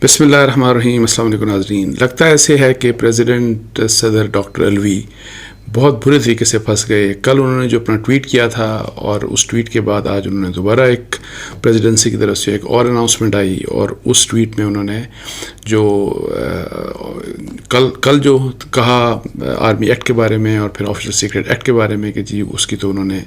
بسم اللہ الرحمن الرحیم. السلام علیکم ناظرین. لگتا ایسے ہے کہ پریزیڈنٹ صدر ڈاکٹر الوی بہت برے طریقے سے پھنس گئے. کل انہوں نے جو اپنا ٹویٹ کیا تھا اور اس ٹویٹ کے بعد آج انہوں نے دوبارہ ایک پریزیڈنسی کی طرف سے ایک اور اناؤنسمنٹ آئی, اور اس ٹویٹ میں انہوں نے جو کل جو کہا آرمی ایکٹ کے بارے میں اور پھر آفیشل سیکرٹ ایکٹ کے بارے میں کہ جی اس کی تو انہوں نے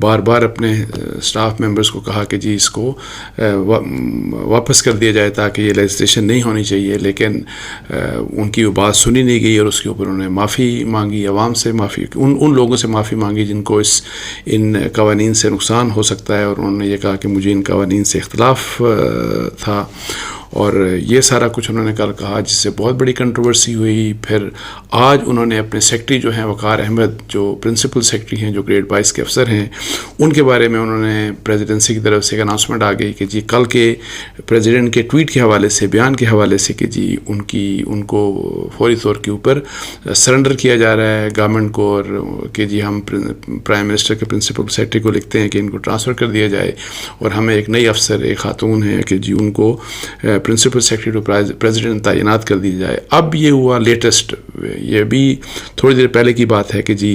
بار بار اپنے اسٹاف ممبرس کو کہا کہ جی اس کو واپس کر دیا جائے تاکہ یہ لیجسلیشن نہیں ہونی چاہیے, لیکن ان کی وہ بات سنی نہیں گئی اور اس کے اوپر انہوں نے معافی مانگی, عوام سے معافی, ان لوگوں سے معافی مانگی جن کو ان قوانین سے نقصان ہو سکتا ہے, اور انہوں نے یہ کہا کہ مجھے ان قوانین سے اختلاف تھا, اور یہ سارا کچھ انہوں نے کل کہا جس سے بہت بڑی کنٹروورسی ہوئی. پھر آج انہوں نے اپنے سیکرٹری جو ہیں وقار احمد, جو پرنسپل سیکرٹری ہیں, جو گریڈ 22 کے افسر ہیں, ان کے بارے میں انہوں نے پریزیڈنسی کی طرف سے ایک اناؤنسمنٹ آ گئی کہ جی کل کے پریزیڈنٹ کے ٹویٹ کے حوالے سے, بیان کے حوالے سے کہ جی ان کو فوری طور کے اوپر سرنڈر کیا جا رہا ہے گورنمنٹ کو, اور کہ جی ہم پرائم منسٹر کے پرنسپل سیکرٹری کو لکھتے ہیں کہ ان کو ٹرانسفر کر دیا جائے, اور ہمیں ایک نئی افسر, ایک خاتون ہیں کہ جی ان کو پرنسپل سیکرٹری ٹو پریزیڈنٹ تعینات کر دی جائے. اب یہ ہوا لیٹسٹ, یہ بھی تھوڑی دیر پہلے کی بات ہے کہ جی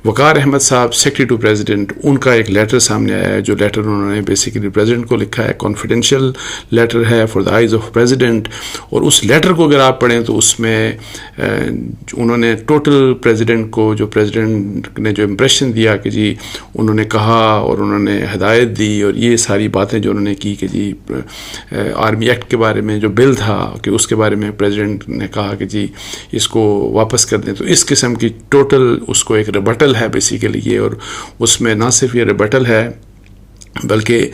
وقار احمد صاحب سیکرٹری ٹو پریزیڈنٹ, ان کا ایک لیٹر سامنے آیا ہے, جو لیٹر انہوں نے بیسیکلی پریزیڈنٹ کو لکھا ہے, کانفیڈینشیل لیٹر ہے for the eyes of president, اور اس لیٹر کو اگر آپ پڑھیں تو اس میں انہوں نے ٹوٹل پریزیڈنٹ کو, جو پریزیڈنٹ نے جو امپریشن دیا کہ جی انہوں نے کہا اور انہوں نے ہدایت دی, اور یہ ساری باتیں جو انہوں نے کی کہ جی آرمی ایکٹ کے بارے میں جو بل تھا کہ اس کے بارے میں پریزیڈنٹ نے کہا کہ جی اس کو واپس کر دیں, تو اس قسم کی ٹوٹل اس کو ایک ریبٹل ہے بیسیکلی یہ, اور اس میں نہ صرف یہ ریبٹل ہے بلکہ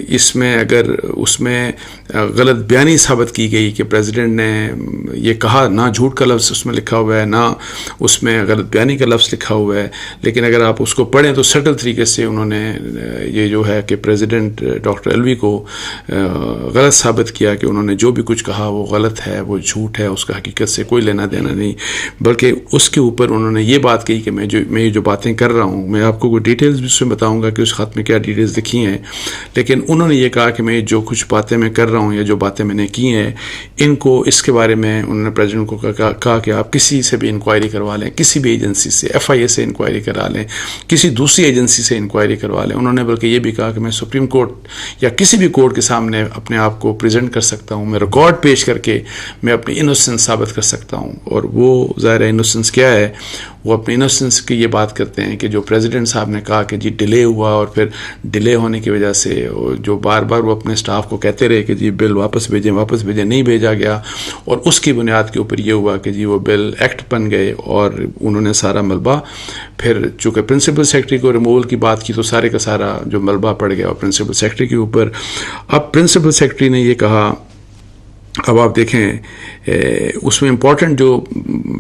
اس میں اگر اس میں غلط بیانی ثابت کی گئی کہ پریزیڈنٹ نے یہ کہا, نہ جھوٹ کا لفظ اس میں لکھا ہوا ہے, نہ اس میں غلط بیانی کا لفظ لکھا ہوا ہے, لیکن اگر آپ اس کو پڑھیں تو سٹل طریقے سے انہوں نے یہ جو ہے کہ پریزیڈنٹ ڈاکٹر الوی کو غلط ثابت کیا کہ انہوں نے جو بھی کچھ کہا وہ غلط ہے, وہ جھوٹ ہے, اس کا حقیقت سے کوئی لینا دینا نہیں, بلکہ اس کے اوپر انہوں نے یہ بات کہی کہ میں یہ جو باتیں کر رہا ہوں, میں آپ کو کوئی ڈیٹیلز بھی اس میں بتاؤں گا کہ اس میں کیا ڈیٹیلز لکھی ہیں, لیکن انہوں نے یہ کہا کہ میں جو کچھ باتیں میں کر رہا ہوں یا جو باتیں میں نے کی ہیں ان کو, اس کے بارے میں انہوں نے پریزیڈنٹ کو کہا کہ آپ کسی سے بھی انکوائری کروا لیں, کسی بھی ایجنسی سے, FIA سے انکوائری کرا لیں, کسی دوسری ایجنسی سے انکوائری کروا لیں. انہوں نے بلکہ یہ بھی کہا کہ میں سپریم کورٹ یا کسی بھی کورٹ کے سامنے اپنے آپ کو پریزنٹ کر سکتا ہوں, میں ریکارڈ پیش کر کے میں اپنی انوسنس ثابت کر سکتا ہوں. اور وہ ظاہر ہے انوسنس کیا ہے, وہ اپنی انوسنس کی یہ بات کرتے ہیں کہ جو پریزیڈنٹ صاحب نے کہا کہ جی ڈیلے ہوا, اور پھر ڈیلے ہونے کی وجہ سے جو بار بار وہ اپنے سٹاف کو کہتے رہے کہ جی بل واپس بھیجیں, نہیں بھیجا گیا, اور اس کی بنیاد کے اوپر یہ ہوا کہ جی وہ بل ایکٹ بن گئے, اور انہوں نے سارا ملبہ پھر چونکہ پرنسپل سیکرٹری کو ریموول کی بات کی تو سارے کا سارا جو ملبہ پڑ گیا اور پرنسپل سیکرٹری کے اوپر. اب پرنسپل سیکرٹری نے یہ کہا, اب آپ دیکھیں اس میں امپورٹنٹ جو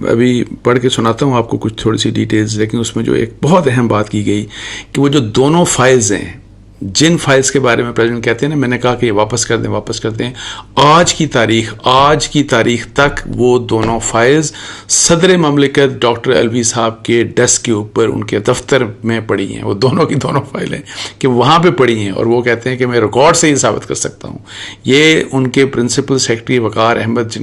ابھی پڑھ کے سناتا ہوں آپ کو کچھ تھوڑی سی ڈیٹیلز, لیکن اس میں جو ایک بہت اہم بات کی گئی کہ وہ جو دونوں فائلز ہیں, جن فائلز کے بارے میں پریزیڈنٹ کہتے ہیں نا, میں نے کہا کہ یہ واپس کر دیں, آج کی تاریخ تک وہ دونوں فائلز صدر مملکت ڈاکٹر الوی صاحب کے ڈیسک کے اوپر ان کے دفتر میں پڑی ہیں, وہ دونوں کی دونوں فائلیں کہ وہاں پہ پڑی ہیں, اور وہ کہتے ہیں کہ میں ریکارڈ سے ہی ثابت کر سکتا ہوں. یہ ان کے پرنسپل سیکرٹری وقار احمد,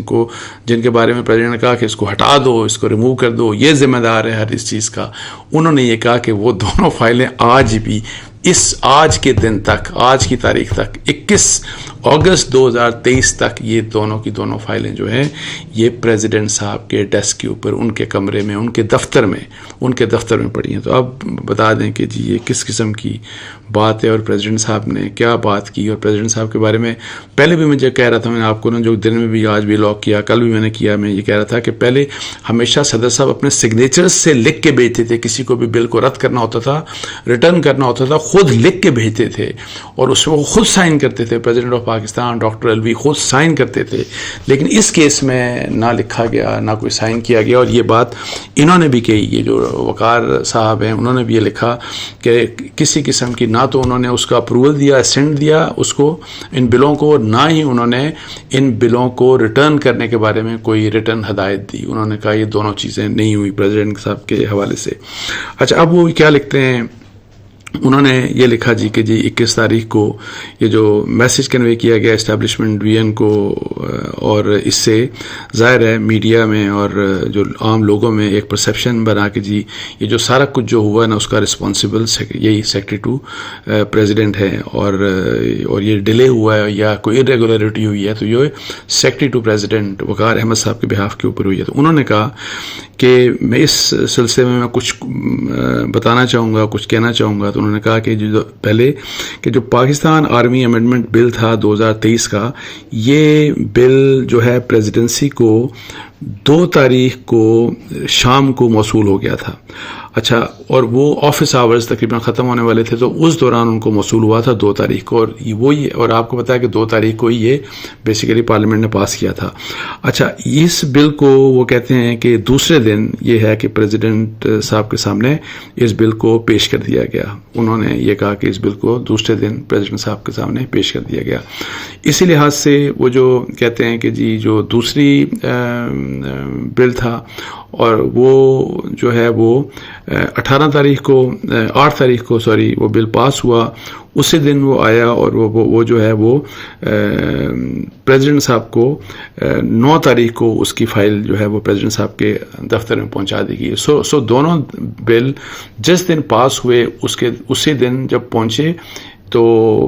جن کے بارے میں پریزیڈنٹ نے کہا کہ اس کو ہٹا دو, اس کو ریموو کر دو, یہ ذمہ دار ہے ہر اس چیز کا, انہوں نے یہ کہا کہ وہ دونوں فائلیں آج بھی آج کے دن تک, آج کی تاریخ تک 21 اگست 2023 تک یہ دونوں کی دونوں فائلیں جو ہیں یہ پریزیڈنٹ صاحب کے ڈیسک کے اوپر, ان کے کمرے میں, ان کے دفتر میں پڑی ہیں. تو اب بتا دیں کہ جی یہ کس قسم کی بات ہے, اور پریزیڈنٹ صاحب نے کیا بات کی. اور پریزیڈنٹ صاحب کے بارے میں پہلے بھی مجھے کہہ رہا تھا, میں نے آپ کو جو دن میں بھی آج بھی لاک کیا, کل بھی میں نے کیا, میں یہ کہہ رہا تھا کہ پہلے ہمیشہ صدر صاحب اپنے سگنیچر سے لکھ کے بھیجتے تھے, کسی کو بھی بل کو رد کرنا ہوتا تھا, ریٹرن کرنا ہوتا تھا, خود لکھ کے بھیجتے تھے, اور اس میں وہ خود سائن کرتے تھے. پریزیڈنٹ آف پاکستان ڈاکٹر الوی خود سائن کرتے تھے, لیکن اس کیس میں نہ لکھا گیا, نہ کوئی سائن کیا گیا. اور یہ بات انہوں نے بھی کہی, یہ جو وقار صاحب ہیں انہوں نے بھی یہ لکھا کہ کسی قسم کی نہ تو انہوں نے اس کا اپروول دیا, اسینڈ دیا اس کو, ان بلوں کو, نہ ہی انہوں نے ان بلوں کو ریٹرن کرنے کے بارے میں کوئی ریٹرن ہدایت دی. انہوں نے کہا یہ دونوں چیزیں نہیں ہوئی پریزیڈنٹ صاحب کے حوالے سے. اچھا, اب وہ کیا لکھتے ہیں, انہوں نے یہ لکھا جی کہ جی 21 تاریخ کو یہ جو میسج کنوے کیا گیا اسٹیبلشمنٹ وی این کو، اور اس سے ظاہر ہے میڈیا میں اور جو عام لوگوں میں ایک پرسیپشن بنا کہ جی یہ جو سارا کچھ جو ہوا ہے نا اس کا رسپانسبل یہی سیکرٹری ٹو پریزیڈنٹ ہے، اور یہ ڈیلے ہوا ہے یا کوئی ارریگولیرٹی ہوئی ہے تو یہ سیکرٹری ٹو پریزیڈنٹ وقار احمد صاحب کے بہاف کے اوپر ہوئی ہے۔ تو انہوں نے کہا کہ میں اس سلسلے میں کچھ بتانا چاہوں گا، کچھ کہنا چاہوں گا۔ تو انہوں نے کہا کہ جو پہلے کہ جو پاکستان آرمی امینڈمنٹ بل تھا 2023 کا، یہ بل جو ہے پریزیڈنسی کو 2 تاریخ کو شام کو موصول ہو گیا تھا۔ اچھا، اور وہ آفس آورز تقریباً ختم ہونے والے تھے تو اس دوران ان کو موصول ہوا تھا 2 تاریخ کو، اور آپ کو پتا ہے کہ 2 تاریخ کو یہ بیسیکلی پارلیمنٹ نے پاس کیا تھا۔ اچھا، اس بل کو وہ کہتے ہیں کہ دوسرے دن یہ ہے کہ پریزیڈنٹ صاحب کے سامنے اس بل کو پیش کر دیا گیا۔ انہوں نے یہ کہا کہ اس بل کو دوسرے دن پریزیڈنٹ صاحب کے سامنے پیش کر دیا گیا۔ اسی لحاظ سے وہ جو کہتے ہیں کہ جی جو دوسری بل تھا اور وہ جو ہے وہ 8 تاریخ کو وہ بل پاس ہوا، اسی دن وہ آیا اور وہ جو ہے وہ پریزیڈنٹ صاحب کو 9 تاریخ کو اس کی فائل جو ہے وہ پریزیڈنٹ صاحب کے دفتر میں پہنچا دی گئی۔ سو دونوں بل جس دن پاس ہوئے اسی دن جب پہنچے تو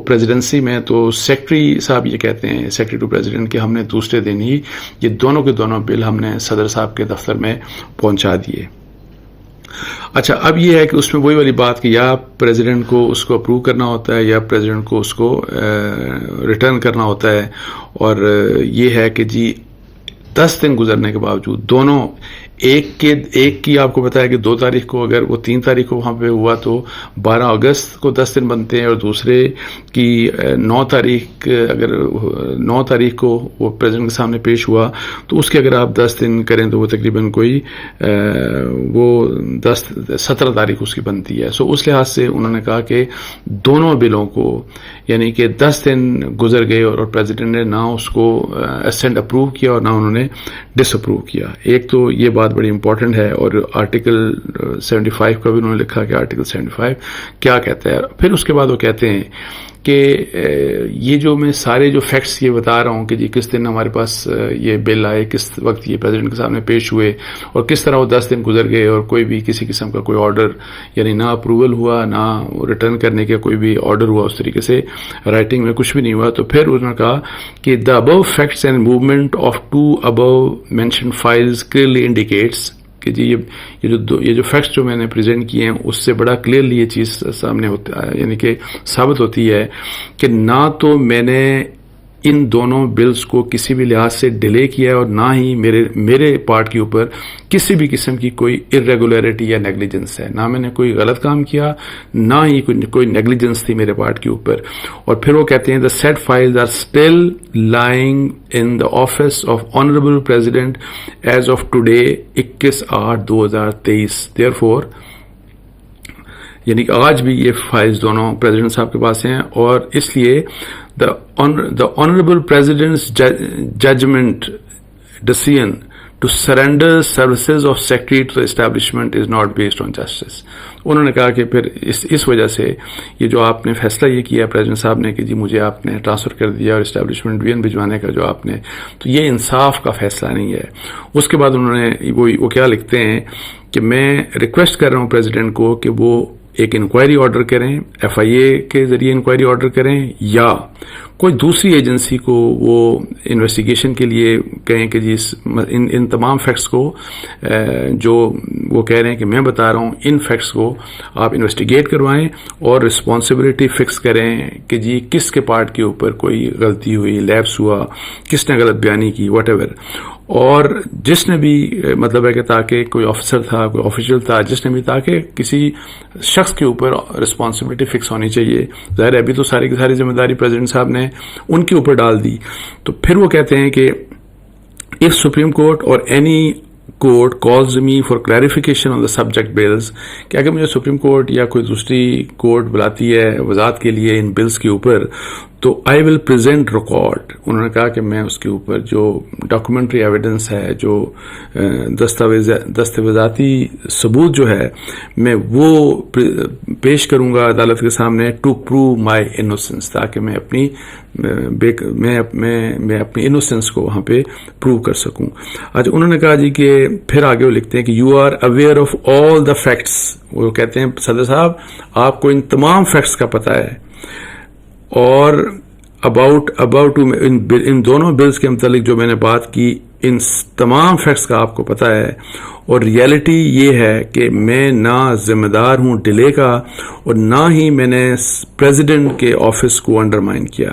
پریزیڈنسی میں، تو سیکرٹری صاحب یہ کہتے ہیں، سیکرٹری ٹو پریزیڈنٹ، کہ ہم نے دوسرے دن ہی یہ دونوں کے دونوں بل ہم نے صدر صاحب کے دفتر میں پہنچا دیے۔ اچھا، اب یہ ہے کہ اس میں وہی والی بات کہ یا پریزیڈنٹ کو اس کو اپروو کرنا ہوتا ہے یا پریزیڈنٹ کو اس کو ریٹرن کرنا ہوتا ہے، اور یہ ہے کہ جی 10 دن گزرنے کے باوجود دونوں ایک کی آپ کو پتا ہے کہ 2 تاریخ کو اگر وہ 3 تاریخ کو وہاں پہ ہوا تو 12 اگست کو 10 دن بنتے ہیں، اور دوسرے کی 9 تاریخ کو وہ پریزیڈنٹ کے سامنے پیش ہوا تو اس کے اگر آپ 10 دن کریں تو وہ تقریباً کوئی وہ 17 تاریخ اس کی بنتی ہے۔ سو اس لحاظ سے انہوں نے کہا کہ دونوں بلوں کو یعنی کہ 10 دن گزر گئے اور پریزیڈنٹ نے نہ اس کو اسینڈ اپروو کیا اور نہ انہوں نے ڈس اپروو کیا۔ ایک تو یہ بات بڑی امپورٹنٹ ہے، اور آرٹیکل 75 کا بھی انہوں نے لکھا کہ آرٹیکل 75 کیا کہتا ہے۔ پھر اس کے بعد وہ کہتے ہیں کہ یہ جو میں سارے جو فیکٹس یہ بتا رہا ہوں کہ جی کس دن ہمارے پاس یہ بل آئے، کس وقت یہ پریزیڈنٹ کے سامنے پیش ہوئے، اور کس طرح وہ 10 دن گزر گئے اور کوئی بھی کسی قسم کا کوئی آرڈر یعنی نہ اپروول ہوا، نہ ریٹرن کرنے کا کوئی بھی آرڈر ہوا، اس طریقے سے رائٹنگ میں کچھ بھی نہیں ہوا۔ تو پھر انہوں نے کہا کہ دا ابو فیکٹس اینڈ موومنٹ آف 2 ابو مینشن فائلز کلیئرلی انڈیکیٹس کہ جی یہ جو فیکٹس جو میں نے پریزنٹ کیے ہیں اس سے بڑا کلیئرلی یہ چیز سامنے ہوتا ہے، یعنی کہ ثابت ہوتی ہے کہ نہ تو میں نے ان دونوں بلز کو کسی بھی لحاظ سے ڈیلے کیا ہے، اور نہ ہی میرے پارٹ کے اوپر کسی بھی قسم کی کوئی ارریگولیرٹی یا نیگلیجنس ہے، نہ میں نے کوئی غلط کام کیا، نہ ہی کوئی نیگلیجنس تھی میرے پارٹ کے اوپر۔ اور پھر وہ کہتے ہیں the said files are still lying in the office of honorable president as of today 21/8/2023 therefore یعنی کہ آج بھی یہ فائلز دونوں پریزیڈنٹ صاحب کے پاس ہیں، اور اس لیے the honorable president's judgment decision to surrender services of secretary to the establishment is not based on justice۔ انہوں نے کہا کہ پھر اس وجہ سے یہ جو آپ نے فیصلہ یہ کیا پریزیڈنٹ صاحب نے کہ جی مجھے آپ نے ٹرانسفر کر دیا اور اسٹیبلشمنٹ وی این بھجوانے کا جو آپ نے، تو یہ انصاف کا فیصلہ نہیں ہے۔ اس کے بعد انہوں نے وہ کیا لکھتے ہیں کہ میں ریکویسٹ کر رہا ہوں پریزیڈنٹ کو کہ وہ ایک انکوائری آرڈر کریں، FIA کے ذریعے انکوائری آرڈر کریں، یا کوئی دوسری ایجنسی کو وہ انویسٹیگیشن کے لیے کہیں کہ جی ان تمام فیکٹس کو جو وہ کہہ رہے ہیں کہ میں بتا رہا ہوں ان فیکٹس کو آپ انویسٹیگیٹ کروائیں اور رسپانسبلٹی فکس کریں کہ جی کس کے پارٹ کے اوپر کوئی غلطی ہوئی، لیپس ہوا، کس نے غلط بیانی کی، واٹ ایور، اور جس نے بھی مطلب ہے کہ تاکہ کوئی آفیسر تھا، کوئی آفیشیل تھا، جس نے بھی تاکہ کسی شخص کے اوپر رسپانسبلٹی فکس ہونی چاہیے۔ ظاہر ہے ابھی تو ساری کی ساری ذمہ داری پریزیڈنٹ صاحب نے ان کے اوپر ڈال دی۔ تو پھر وہ کہتے ہیں کہ if Supreme Court or any court calls me for clarification on the subject bills، کہ اگر مجھے سپریم کورٹ یا کوئی دوسری کورٹ بلاتی ہے وضاحت کے لیے ان بلز کے اوپر، تو آئی ول پریزنٹ ریکارڈ. انہوں نے کہا کہ میں اس کے اوپر جو ڈاکومنٹری ایویڈنس ہے، جو دستاویزاتی ثبوت جو ہے، میں وہ پیش کروں گا عدالت کے سامنے ٹو پروو مائی انوسنس، تاکہ میں اپنی انوسنس کو وہاں پہ پروو کر سکوں. اچھا، انہوں نے کہا جی کہ پھر آگے وہ لکھتے ہیں کہ you are aware of all the facts. وہ کہتے ہیں صدر صاحب آپ کو ان تمام فیکٹس کا پتہ ہے، اور اباؤٹ ان دونوں بلز کے متعلق جو میں نے بات کی، ان تمام فیکٹس کا آپ کو پتہ ہے. اور ریئلٹی یہ ہے کہ میں نہ ذمہ دار ہوں ڈیلے کا، اور نہ ہی میں نے پریزیڈنٹ کے آفس کو انڈرمائن کیا.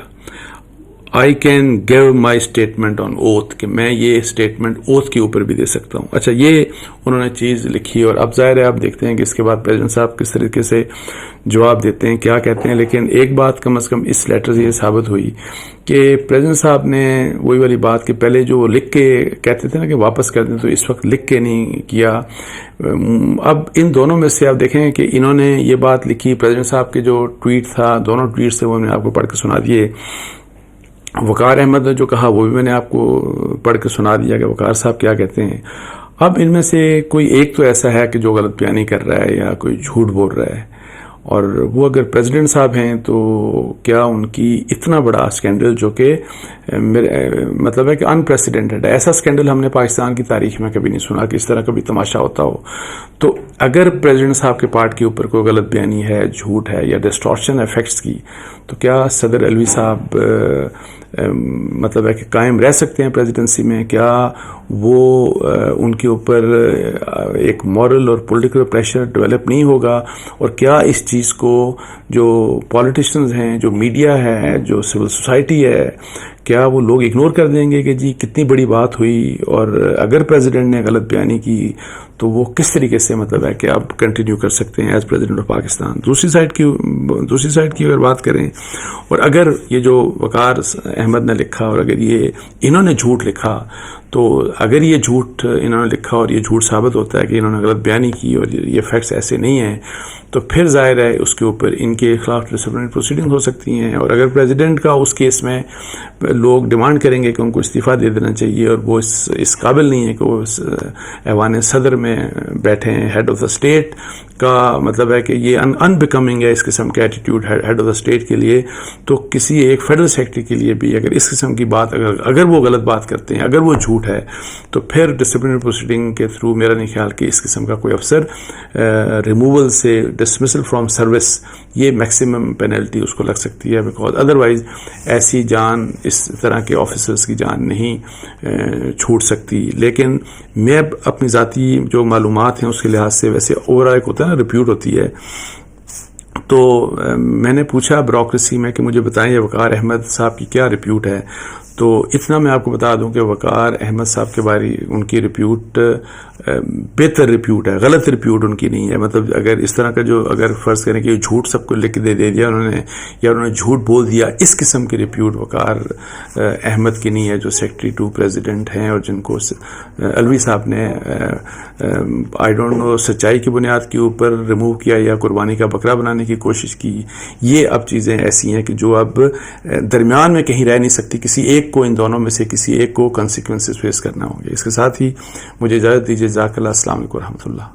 I can give my statement on oath, کہ میں یہ اسٹیٹمنٹ اوتھ کے اوپر بھی دے سکتا ہوں. اچھا، یہ انہوں نے چیز لکھی، اور اب ظاہر ہے آپ دیکھتے ہیں کہ اس کے بعد پریزیڈنٹ صاحب کس طریقے سے جواب دیتے ہیں، کیا کہتے ہیں. لیکن ایک بات کم از کم اس لیٹر سے یہ ثابت ہوئی کہ پریزیڈنٹ صاحب نے وہی والی بات کہ پہلے جو لکھ کے کہتے تھے نا کہ واپس کر دیں، تو اس وقت لکھ کے نہیں کیا. اب ان دونوں میں سے آپ دیکھیں کہ انہوں نے یہ بات لکھی، پریزیڈنٹ صاحب کے جو ٹویٹ تھا، دونوں ٹویٹ سے وہ میں نے آپ کو پڑھ کے سنا دیے. وقار احمد نے جو کہا وہ بھی میں نے آپ کو پڑھ کے سنا دیا کہ وقار صاحب کیا کہتے ہیں. اب ان میں سے کوئی ایک تو ایسا ہے کہ جو غلط بیانی کر رہا ہے یا کوئی جھوٹ بول رہا ہے، اور وہ اگر پریزیڈنٹ صاحب ہیں تو کیا ان کی اتنا بڑا اسکینڈل، جو کہ مطلب ہے کہ انپریسیڈنٹڈ ہے، ایسا اسکینڈل ہم نے پاکستان کی تاریخ میں کبھی نہیں سنا کہ اس طرح کبھی تماشا ہوتا ہو. تو اگر پریزیڈنٹ صاحب کے پارٹ کے اوپر کوئی غلط بیانی ہے، جھوٹ ہے یا ڈسٹورشن ہے فیکٹس کی، تو کیا صدر الوی صاحب مطلب ہے کہ قائم رہ سکتے ہیں پریزیڈنسی میں؟ کیا وہ ان کے اوپر ایک مورل اور پولیٹیکل پریشر ڈیولپ نہیں ہوگا؟ اور کیا اس چیز کو جو پولیٹیشنز ہیں، جو میڈیا ہے، جو سول سوسائٹی ہے، کیا وہ لوگ اگنور کر دیں گے کہ جی کتنی بڑی بات ہوئی، اور اگر پریزیڈنٹ نے غلط بیانی کی تو وہ کس طریقے سے مطلب ہے کہ آپ کنٹینیو کر سکتے ہیں ایز پریزیڈنٹ آف پاکستان؟ دوسری سائڈ کی اگر بات کریں، اور اگر یہ جو وقار احمد نے لکھا، اور اگر یہ انہوں نے جھوٹ لکھا، تو اگر یہ جھوٹ انہوں نے لکھا اور یہ جھوٹ ثابت ہوتا ہے کہ انہوں نے غلط بیانی کی اور یہ فیکٹس ایسے نہیں ہیں، تو پھر ظاہر ہے اس کے اوپر ان کے خلاف ڈسپلنری پروسیڈنگ ہو سکتی ہیں. اور اگر پریزیڈنٹ کا اس کیس میں لوگ ڈیمانڈ کریں گے کہ ان کو استعفیٰ دے دینا چاہیے، اور وہ اس قابل نہیں ہے کہ وہ ایوان صدر میں بیٹھے ہیں، ہیڈ آف دا اسٹیٹ کا مطلب ہے کہ یہ ان بیکمنگ ہے اس قسم کا attitude head of the state کے لیے. تو کسی ایک فیڈرل سیکرٹری کے لیے بھی اگر اس قسم کی بات اگر وہ غلط بات کرتے ہیں، اگر وہ جھوٹ ہے، تو پھر ڈسپلنری پروسیڈنگ کے تھرو میرا نہیں خیال کہ اس قسم کا کوئی افسر ریموول سے ڈسمسل فرام سروس، یہ میکسیمم پینلٹی اس کو لگ سکتی ہے، بیکاز ادروائز ایسی جان اس طرح کے آفیسرز کی جان نہیں چھوٹ سکتی. لیکن میں اپنی ذاتی جو معلومات ہیں اس کے لحاظ سے، ویسے اوورآل ایک ہوتا ہے نا ریپیوٹ ہوتی ہے، تو میں نے پوچھا بیوروکریسی میں کہ مجھے بتائیں وقار احمد صاحب کی کیا ریپیوٹ ہے. تو اتنا میں آپ کو بتا دوں کہ وقار احمد صاحب کے بارے ان کی ریپیوٹ بہتر ریپیوٹ ہے، غلط ریپیوٹ ان کی نہیں ہے. مطلب اگر اس طرح کا جو اگر فرض کریں کہ جھوٹ سب کو لکھ کے دے دیا انہوں نے، یا انہوں نے جھوٹ بول دیا، اس قسم کی ریپیوٹ وقار احمد کی نہیں ہے، جو سیکرٹری ٹو پریزیڈنٹ ہیں اور جن کو الوی صاحب نے آئی ڈونٹ نو سچائی کی بنیاد کے اوپر ریموو کیا یا قربانی کا بکرا بنانے کی کوشش کی. یہ اب چیزیں ایسی ہیں کہ جو اب درمیان میں کہیں رہ نہیں سکتی، کسی ایک کو، ان دونوں میں سے کسی ایک کو کنسیکوینسز فیس کرنا ہوں گے. اس کے ساتھ ہی مجھے اجازت دیجیے. جزاک اللہ. السلام علیکم ورحمۃ اللہ.